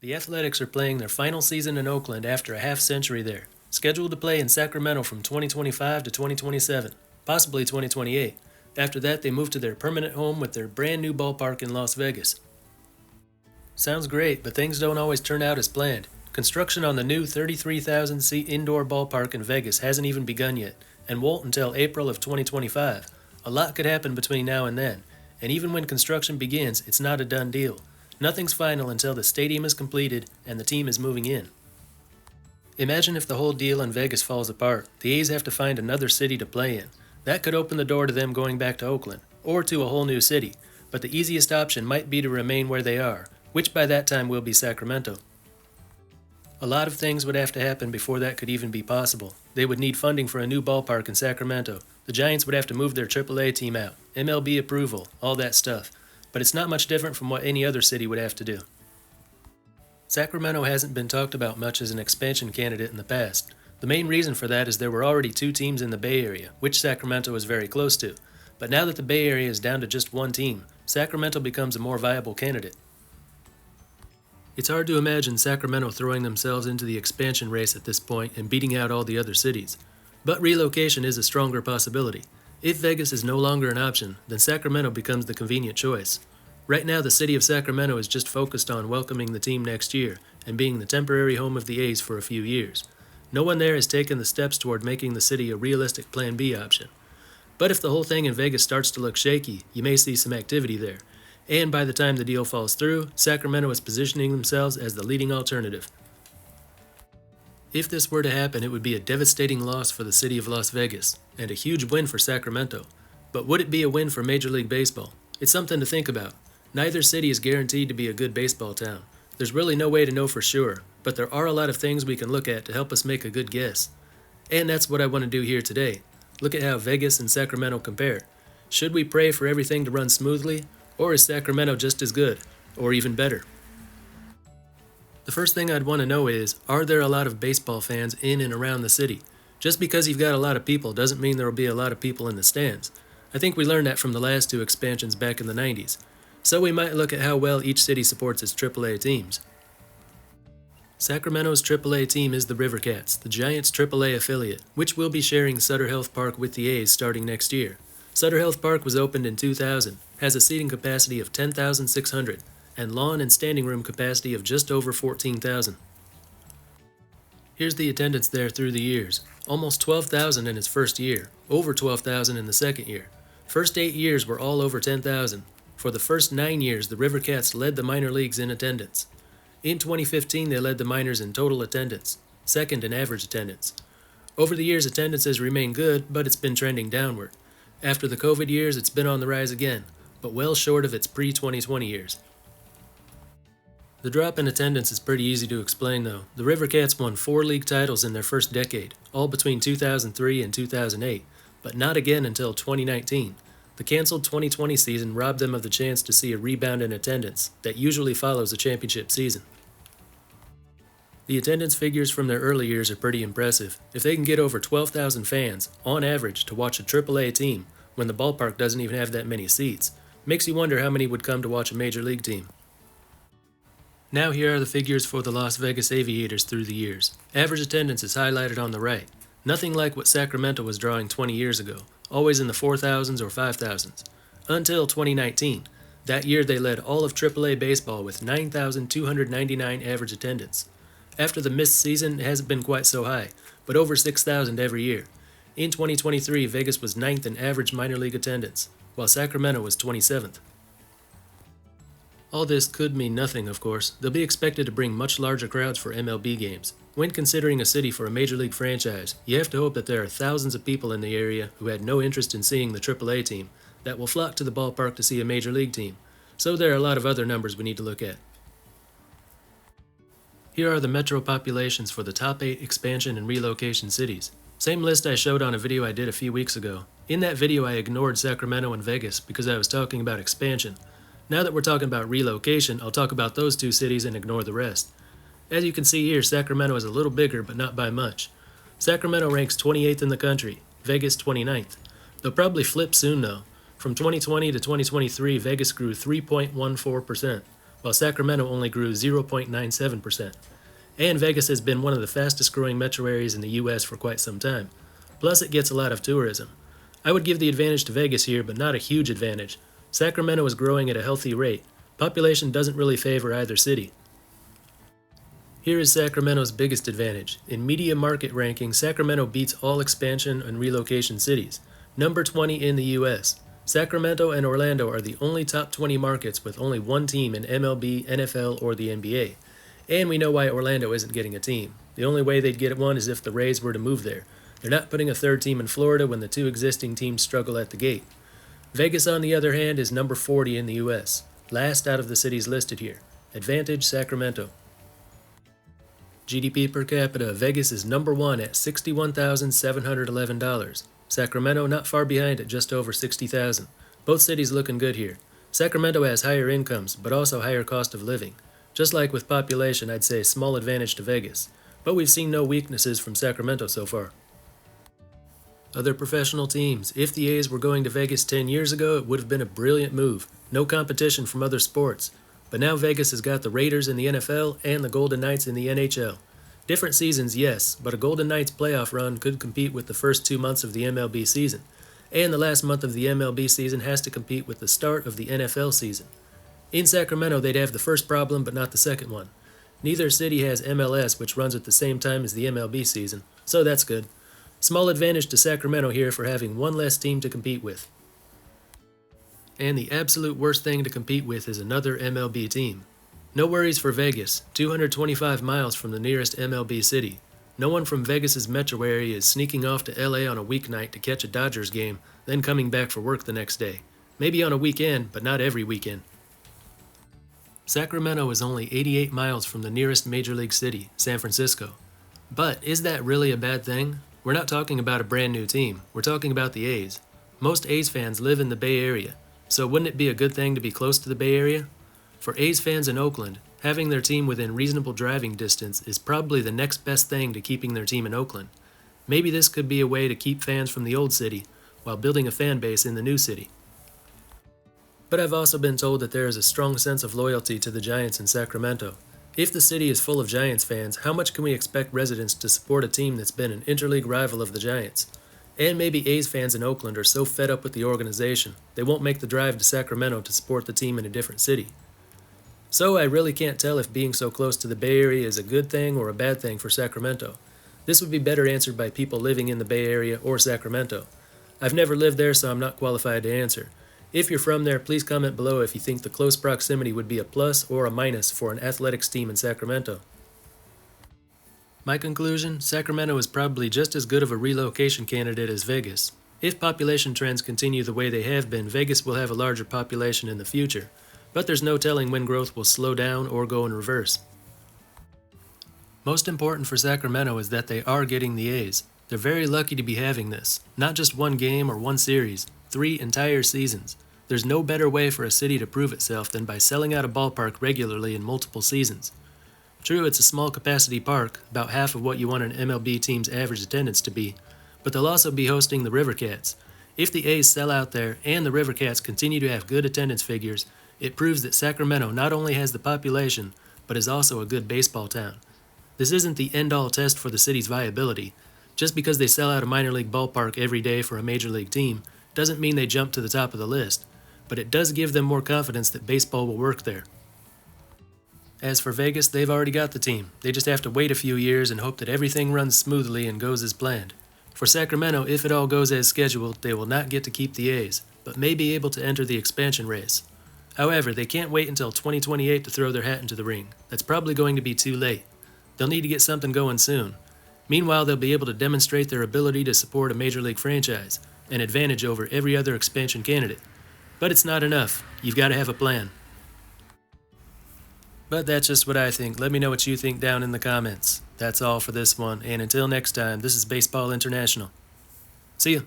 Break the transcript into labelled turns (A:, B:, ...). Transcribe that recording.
A: The Athletics are playing their final season in Oakland after a half century there, scheduled to play in Sacramento from 2025 to 2027, possibly 2028. After that, they move to their permanent home with their brand new ballpark in Las Vegas. Sounds great, but things don't always turn out as planned. Construction on the new 33,000-seat indoor ballpark in Vegas hasn't even begun yet, and won't until April of 2025. A lot could happen between now and then, and even when construction begins, it's not a done deal. Nothing's final until the stadium is completed and the team is moving in. Imagine if the whole deal in Vegas falls apart. The A's have to find another city to play in. That could open the door to them going back to Oakland, or to a whole new city, but the easiest option might be to remain where they are, which by that time will be Sacramento. A lot of things would have to happen before that could even be possible. They would need funding for a new ballpark in Sacramento. The Giants would have to move their AAA team out, MLB approval, all that stuff. But it's not much different from what any other city would have to do. Sacramento hasn't been talked about much as an expansion candidate in the past. The main reason for that is there were already two teams in the Bay Area, which Sacramento is very close to. But now that the Bay Area is down to just one team, Sacramento becomes a more viable candidate. It's hard to imagine Sacramento throwing themselves into the expansion race at this point and beating out all the other cities. But relocation is a stronger possibility. If Vegas is no longer an option, then Sacramento becomes the convenient choice. Right now, the city of Sacramento is just focused on welcoming the team next year and being the temporary home of the A's for a few years. No one there has taken the steps toward making the city a realistic Plan B option. But if the whole thing in Vegas starts to look shaky, you may see some activity there. And by the time the deal falls through, Sacramento is positioning themselves as the leading alternative. If this were to happen, it would be a devastating loss for the city of Las Vegas, and a huge win for Sacramento. But would it be a win for Major League Baseball? It's something to think about. Neither city is guaranteed to be a good baseball town. There's really no way to know for sure, but there are a lot of things we can look at to help us make a good guess. And that's what I want to do here today. Look at how Vegas and Sacramento compare. Should we pray for everything to run smoothly, or is Sacramento just as good, or even better? The first thing I'd want to know is, are there a lot of baseball fans in and around the city? Just because you've got a lot of people doesn't mean there will be a lot of people in the stands. I think we learned that from the last two expansions back in the 90s. So we might look at how well each city supports its AAA teams. Sacramento's AAA team is the River Cats, the Giants' AAA affiliate, which will be sharing Sutter Health Park with the A's starting next year. Sutter Health Park was opened in 2000, has a seating capacity of 10,600, and lawn and standing room capacity of just over 14,000. Here's the attendance there through the years. Almost 12,000 in its first year, over 12,000 in the second year. First 8 years were all over 10,000. For the first 9 years, the River Cats led the minor leagues in attendance. In 2015, they led the minors in total attendance, second in average attendance. Over the years, attendance has remained good, but it's been trending downward. After the COVID years, it's been on the rise again, but well short of its pre-2020 years. The drop in attendance is pretty easy to explain though. The River Cats won 4 league titles in their first decade, all between 2003 and 2008, but not again until 2019. The canceled 2020 season robbed them of the chance to see a rebound in attendance that usually follows a championship season. The attendance figures from their early years are pretty impressive. If they can get over 12,000 fans, on average, to watch a AAA team when the ballpark doesn't even have that many seats, makes you wonder how many would come to watch a major league team. Now here are the figures for the Las Vegas Aviators through the years. Average attendance is highlighted on the right. Nothing like what Sacramento was drawing 20 years ago, always in the 4,000s or 5,000s. Until 2019. That year they led all of AAA baseball with 9,299 average attendance. After the missed season, it hasn't been quite so high, but over 6,000 every year. In 2023, Vegas was 9th in average minor league attendance, while Sacramento was 27th. All this could mean nothing, of course. They'll be expected to bring much larger crowds for MLB games. When considering a city for a major league franchise, you have to hope that there are thousands of people in the area who had no interest in seeing the AAA team that will flock to the ballpark to see a major league team. So there are a lot of other numbers we need to look at. Here are the metro populations for the top 8 expansion and relocation cities. Same list I showed on a video I did a few weeks ago. In that video I ignored Sacramento and Vegas because I was talking about expansion. Now that we're talking about relocation, I'll talk about those two cities and ignore the rest. As you can see here, Sacramento is a little bigger, but not by much. Sacramento ranks 28th in the country, Vegas 29th. They'll probably flip soon though. From 2020 to 2023, Vegas grew 3.14%, while Sacramento only grew 0.97%. And Vegas has been one of the fastest growing metro areas in the U.S. for quite some time. Plus, it gets a lot of tourism. I would give the advantage to Vegas here, but not a huge advantage. Sacramento is growing at a healthy rate. Population doesn't really favor either city. Here is Sacramento's biggest advantage. In media market ranking, Sacramento beats all expansion and relocation cities. Number 20 in the U.S. Sacramento and Orlando are the only top 20 markets with only one team in MLB, NFL, or the NBA. And we know why Orlando isn't getting a team. The only way they'd get one is if the Rays were to move there. They're not putting a third team in Florida when the two existing teams struggle at the gate. Vegas, on the other hand, is number 40 in the U.S., last out of the cities listed here. Advantage Sacramento. GDP per capita, Vegas is number 1 at $61,711. Sacramento not far behind at just over $60,000. Both cities looking good here. Sacramento has higher incomes, but also higher cost of living. Just like with population, I'd say small advantage to Vegas. But we've seen no weaknesses from Sacramento so far. Other professional teams. If the A's were going to Vegas 10 years ago, it would have been a brilliant move. No competition from other sports. But now Vegas has got the Raiders in the NFL and the Golden Knights in the NHL. Different seasons, yes, but a Golden Knights playoff run could compete with the first 2 months of the MLB season. And the last month of the MLB season has to compete with the start of the NFL season. In Sacramento, they'd have the first problem, but not the second one. Neither city has MLS, which runs at the same time as the MLB season, so that's good. Small advantage to Sacramento here for having one less team to compete with. And the absolute worst thing to compete with is another MLB team. No worries for Vegas, 225 miles from the nearest MLB city. No one from Vegas's metro area is sneaking off to LA on a weeknight to catch a Dodgers game, then coming back for work the next day. Maybe on a weekend, but not every weekend. Sacramento is only 88 miles from the nearest major league city, San Francisco. But is that really a bad thing? We're not talking about a brand new team, we're talking about the A's. Most A's fans live in the Bay Area, so wouldn't it be a good thing to be close to the Bay Area? For A's fans in Oakland, having their team within reasonable driving distance is probably the next best thing to keeping their team in Oakland. Maybe this could be a way to keep fans from the old city while building a fan base in the new city. But I've also been told that there is a strong sense of loyalty to the Giants in Sacramento. If the city is full of Giants fans, how much can we expect residents to support a team that's been an interleague rival of the Giants? And maybe A's fans in Oakland are so fed up with the organization, they won't make the drive to Sacramento to support the team in a different city. So I really can't tell if being so close to the Bay Area is a good thing or a bad thing for Sacramento. This would be better answered by people living in the Bay Area or Sacramento. I've never lived there, so I'm not qualified to answer. If you're from there, please comment below if you think the close proximity would be a plus or a minus for an athletics team in Sacramento. My conclusion, Sacramento is probably just as good of a relocation candidate as Vegas. If population trends continue the way they have been, Vegas will have a larger population in the future, but there's no telling when growth will slow down or go in reverse. Most important for Sacramento is that they are getting the A's. They're very lucky to be having this. Not just one game or one series, 3 entire seasons. There's no better way for a city to prove itself than by selling out a ballpark regularly in multiple seasons. True, it's a small capacity park, about half of what you want an MLB team's average attendance to be, but they'll also be hosting the River Cats. If the A's sell out there and the River Cats continue to have good attendance figures, it proves that Sacramento not only has the population, but is also a good baseball town. This isn't the end-all test for the city's viability. Just because they sell out a minor league ballpark every day for a major league team doesn't mean they jump to the top of the list, but it does give them more confidence that baseball will work there. As for Vegas, they've already got the team. They just have to wait a few years and hope that everything runs smoothly and goes as planned. For Sacramento, if it all goes as scheduled, they will not get to keep the A's, but may be able to enter the expansion race. However, they can't wait until 2028 to throw their hat into the ring. That's probably going to be too late. They'll need to get something going soon. Meanwhile, they'll be able to demonstrate their ability to support a major league franchise, an advantage over every other expansion candidate. But it's not enough. You've got to have a plan. But that's just what I think. Let me know what you think down in the comments. That's all for this one, and until next time, this is Baseball International. See ya.